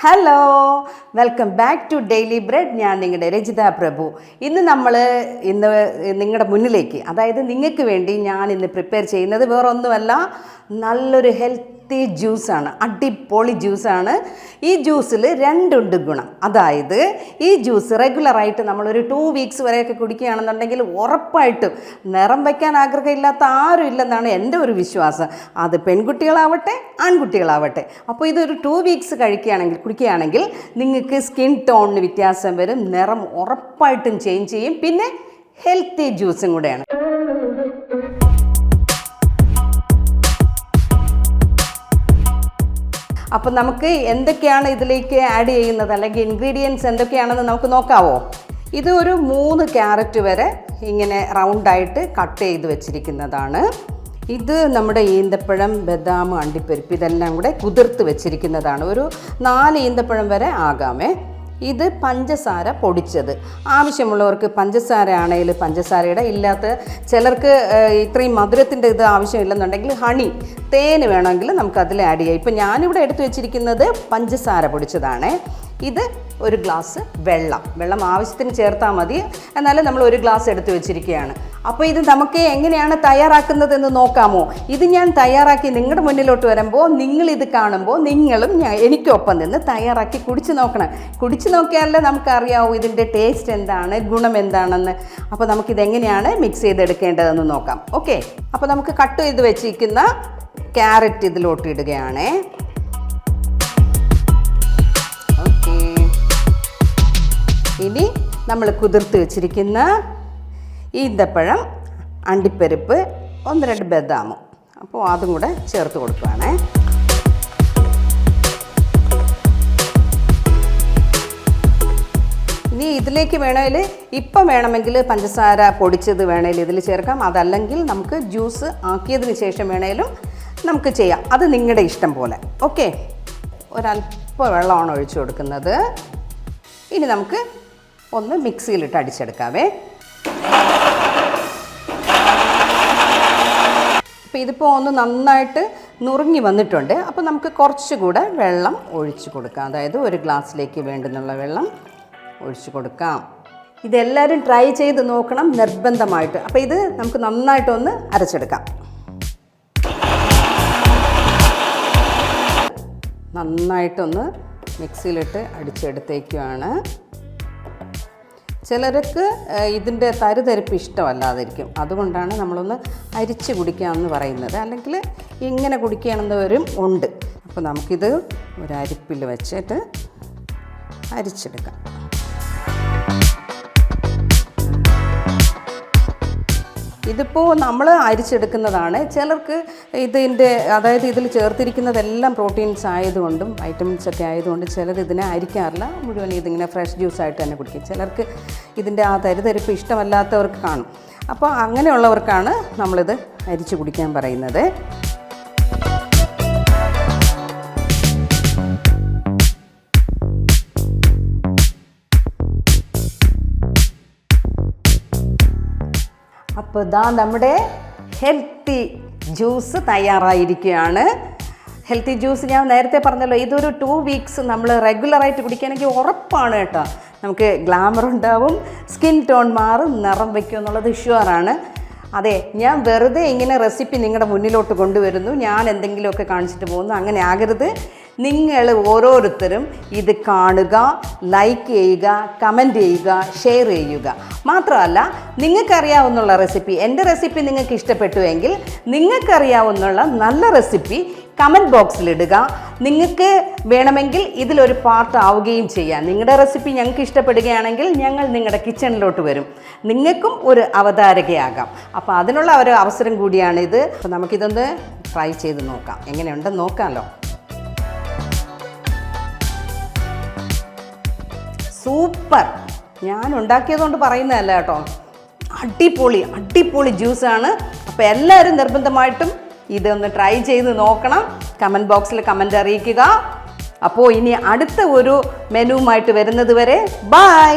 Hello, welcome back to daily bread. ഞാൻ നിങ്ങളുടെ രജിത പ്രഭു. ഇന്ന് നിങ്ങളുടെ മുന്നിലേക്ക്, അതായത് നിങ്ങൾക്ക് വേണ്ടി ഞാൻ ഇന്ന് പ്രിപ്പയർ ചെയ്യുന്നത് വേറൊന്നുമല്ല, നല്ലൊരു ഹെൽത്തി ജ്യൂസാണ്. അടിപൊളി ജ്യൂസാണ്. ഈ ജ്യൂസിൽ രണ്ടുണ്ട് ഗുണം. അതായത് ഈ ജ്യൂസ് റെഗുലറായിട്ട് നമ്മളൊരു 2 വീക്സ് വരെയൊക്കെ കുടിക്കുകയാണെന്നുണ്ടെങ്കിൽ ഉറപ്പായിട്ടും നിറം വയ്ക്കാൻ ആഗ്രഹമില്ലാത്ത ആരും ഇല്ലെന്നാണ് എൻ്റെ ഒരു വിശ്വാസം. അത് പെൺകുട്ടികളാവട്ടെ ആൺകുട്ടികളാവട്ടെ. അപ്പോൾ ഇതൊരു 2 വീക്സ് കുടിക്കുകയാണെങ്കിൽ നിങ്ങൾക്ക് സ്കിൻ ടോണിന് വ്യത്യാസം വരും, നിറം ഉറപ്പായിട്ടും ചേഞ്ച് ചെയ്യും. പിന്നെ ഹെൽത്തി ജ്യൂസും കൂടെയാണ്. അപ്പോൾ നമുക്ക് എന്തൊക്കെയാണ് ഇതിലേക്ക് ആഡ് ചെയ്യുന്നത്, അല്ലെങ്കിൽ ഇൻഗ്രീഡിയൻസ് എന്തൊക്കെയാണെന്ന് നമുക്ക് നോക്കാവോ? ഇത് ഒരു 3 ക്യാരറ്റ് വരെ ഇങ്ങനെ റൗണ്ടായിട്ട് കട്ട് ചെയ്ത് വെച്ചിരിക്കുന്നതാണ്. ഇത് നമ്മുടെ ഈന്തപ്പഴം, ബദാം, അണ്ടിപ്പരിപ്പ് ഇതെല്ലാം കൂടെ കുതിർത്ത് വെച്ചിരിക്കുന്നതാണ്. ഒരു 4 ഈന്തപ്പഴം വരെ ആകാമേ. ഇത് പഞ്ചസാര പൊടിച്ചത്. ആവശ്യമുള്ളവർക്ക് പഞ്ചസാര ആണെങ്കിൽ പഞ്ചസാരയുടെ, ഇല്ലാത്ത ചിലർക്ക് ഇത്രയും മധുരത്തിൻ്റെ ഇത് ആവശ്യമില്ലെന്നുണ്ടെങ്കിൽ തേന് വേണമെങ്കിൽ നമുക്ക് അതിൽ ആഡ് ചെയ്യാം. ഇപ്പം ഞാനിവിടെ എടുത്തു വെച്ചിരിക്കുന്നത് പഞ്ചസാര പൊടിച്ചതാണ്. ഇത് ഒരു ഗ്ലാസ് വെള്ളം ആവശ്യത്തിന് ചേർത്താൽ മതി. എന്നാലും നമ്മൾ ഒരു ഗ്ലാസ് എടുത്തു വെച്ചിരിക്കുകയാണ്. അപ്പോൾ ഇത് നമുക്ക് എങ്ങനെയാണ് തയ്യാറാക്കുന്നതെന്ന് നോക്കാമോ? ഇത് ഞാൻ തയ്യാറാക്കി നിങ്ങളുടെ മുന്നിലോട്ട് വരുമ്പോൾ നിങ്ങളിത് കാണുമ്പോൾ നിങ്ങളും എനിക്കൊപ്പം നിന്ന് തയ്യാറാക്കി കുടിച്ച് നോക്കണം. കുടിച്ച് നോക്കിയാലേ നമുക്കറിയാവൂ ഇതിൻ്റെ ടേസ്റ്റ് എന്താണ്, ഗുണം എന്താണെന്ന്. അപ്പോൾ നമുക്കിതെങ്ങനെയാണ് മിക്സ് ചെയ്തെടുക്കേണ്ടതെന്ന് നോക്കാം. ഓക്കെ, അപ്പോൾ നമുക്ക് കട്ട് ചെയ്ത് വെച്ചിരിക്കുന്ന ക്യാരറ്റ് ഇതിലോട്ട് ഇടുകയാണേ. ഇനി നമ്മൾ കുതിർത്ത് വെച്ചിരിക്കുന്ന ഈന്തപ്പഴം, അണ്ടിപ്പരിപ്പ്, 1-2 ബദാമും, അപ്പോൾ അതും കൂടെ ചേർത്ത് കൊടുക്കുകയാണേ. ഇനി ഇതിലേക്ക് വേണമെങ്കിൽ പഞ്ചസാര പൊടിച്ചത് വേണമെങ്കിൽ ഇതിൽ ചേർക്കാം. അതല്ലെങ്കിൽ നമുക്ക് ജ്യൂസ് ആക്കിയതിന് ശേഷം വേണമെങ്കിലും നമുക്ക് ചെയ്യാം. അത് നിങ്ങളുടെ ഇഷ്ടം പോലെ. ഓക്കെ, ഒരല്പം വെള്ളമാണ് ഒഴിച്ചു കൊടുക്കുന്നത്. ഇനി നമുക്ക് ഒന്ന് മിക്സിയിലിട്ട് അടിച്ചെടുക്കാവേ. അപ്പോൾ ഇതിപ്പോൾ ഒന്ന് നന്നായിട്ട് നുറുങ്ങി വന്നിട്ടുണ്ട്. അപ്പോൾ നമുക്ക് കുറച്ചുകൂടെ വെള്ളം ഒഴിച്ചു കൊടുക്കാം. അതായത് ഒരു ഗ്ലാസ്സിലേക്ക് വേണ്ടുന്നുള്ള വെള്ളം ഒഴിച്ചു കൊടുക്കാം. ഇതെല്ലാവരും ട്രൈ ചെയ്ത് നോക്കണം നിർബന്ധമായിട്ട്. അപ്പോൾ ഇത് നമുക്ക് നന്നായിട്ടൊന്ന് അരച്ചെടുക്കാം. നന്നായിട്ടൊന്ന് മിക്സിയിലിട്ട് അടിച്ചെടുത്തേക്കുവാണ്. ചിലർക്ക് ഇതിൻ്റെ തരിതരിപ്പ് ഇഷ്ടമല്ലാതിരിക്കും. അതുകൊണ്ടാണ് നമ്മളൊന്ന് അരിച്ച് കുടിക്കാമെന്ന് പറയുന്നത്. അല്ലെങ്കിൽ ഇങ്ങനെ കുടിക്കുകയാണെന്നവരും ഉണ്ട്. അപ്പോൾ നമുക്കിത് ഒരു അരിപ്പിൽ വെച്ചിട്ട് അരിച്ചെടുക്കാം. ഇതിപ്പോൾ നമ്മൾ അരിച്ചെടുക്കുന്നതാണ്. ചിലർക്ക് അതായത് ഇതിൽ ചേർത്തിരിക്കുന്നതെല്ലാം പ്രോട്ടീൻസ് ആയതുകൊണ്ടും വൈറ്റമിൻസ് ഒക്കെ ആയതുകൊണ്ട് ചിലർ ഇതിനെ അരിക്കാറില്ല. മുഴുവൻ ഇതിങ്ങനെ ഫ്രഷ് ജ്യൂസായിട്ട് തന്നെ കുടിക്കും. ചിലർക്ക് ഇതിൻ്റെ ആ തരിതരിപ്പ് ഇഷ്ടമല്ലാത്തവർക്ക് കാണും. അപ്പോൾ അങ്ങനെയുള്ളവർക്കാണ് നമ്മളിത് അരിച്ച് കുടിക്കാൻ പറയുന്നത്. അപ്പോൾ ഇതാ നമ്മുടെ ഹെൽത്തി ജ്യൂസ് തയ്യാറായിരിക്കുകയാണ്. ഹെൽത്തി ജ്യൂസ് ഞാൻ നേരത്തെ പറഞ്ഞല്ലോ, ഇതൊരു 2 വീക്സ് നമ്മൾ റെഗുലറായിട്ട് കുടിക്കുകയാണെങ്കിൽ ഉറപ്പാണ് കേട്ടോ, നമുക്ക് ഗ്ലാമർ ഉണ്ടാവും, സ്കിൻ ടോൺ മാറും, നിറം വയ്ക്കും എന്നുള്ളത് ഷുവറാണ്. അതെ, ഞാൻ വെറുതെ ഇങ്ങനെ റെസിപ്പി നിങ്ങളുടെ മുന്നിലോട്ട് കൊണ്ടുവരുന്നു, ഞാൻ എന്തെങ്കിലുമൊക്കെ കാണിച്ചിട്ട് പോകുന്നു. അങ്ങനെ ആകരുത്. നിങ്ങൾ ഓരോരുത്തരും ഇത് കാണുക, ലൈക്ക് ചെയ്യുക, കമൻറ്റ് ചെയ്യുക, ഷെയർ ചെയ്യുക. മാത്രമല്ല, നിങ്ങൾക്കറിയാവുന്ന റെസിപ്പി, എൻ്റെ റെസിപ്പി നിങ്ങൾക്ക് ഇഷ്ടപ്പെട്ടുവെങ്കിൽ നിങ്ങൾക്കറിയാവുന്ന നല്ല റെസിപ്പി കമൻറ്റ് ബോക്സിലിടുക. നിങ്ങൾക്ക് വേണമെങ്കിൽ ഇതിലൊരു പാർട്ട് ആവുകയും ചെയ്യാം. നിങ്ങളുടെ റെസിപ്പി ഞങ്ങൾക്ക് ഇഷ്ടപ്പെടുകയാണെങ്കിൽ ഞങ്ങൾ നിങ്ങളുടെ കിച്ചണിലോട്ട് വരും, നിങ്ങൾക്കും ഒരു അവതാരകയാകാം. അപ്പോൾ അതിനുള്ള ഒരു അവസരം കൂടിയാണിത്. അപ്പോൾ നമുക്കിതൊന്ന് ട്രൈ ചെയ്ത് നോക്കാം, എങ്ങനെയുണ്ടെന്ന് നോക്കാമല്ലോ. സൂപ്പർ! ഞാൻ ഉണ്ടാക്കിയതുകൊണ്ട് പറയുന്നതല്ല കേട്ടോ, അടിപൊളി ജ്യൂസാണ്. അപ്പോൾ എല്ലാവരും നിർബന്ധമായിട്ടും ഇതൊന്ന് ട്രൈ ചെയ്ത് നോക്കണം. കമൻറ്റ് ബോക്സിൽ കമൻറ്റ് അറിയിക്കുക. അപ്പോൾ ഇനി അടുത്ത ഒരു മെനുവുമായിട്ട് വരുന്നത് വരെ ബൈ.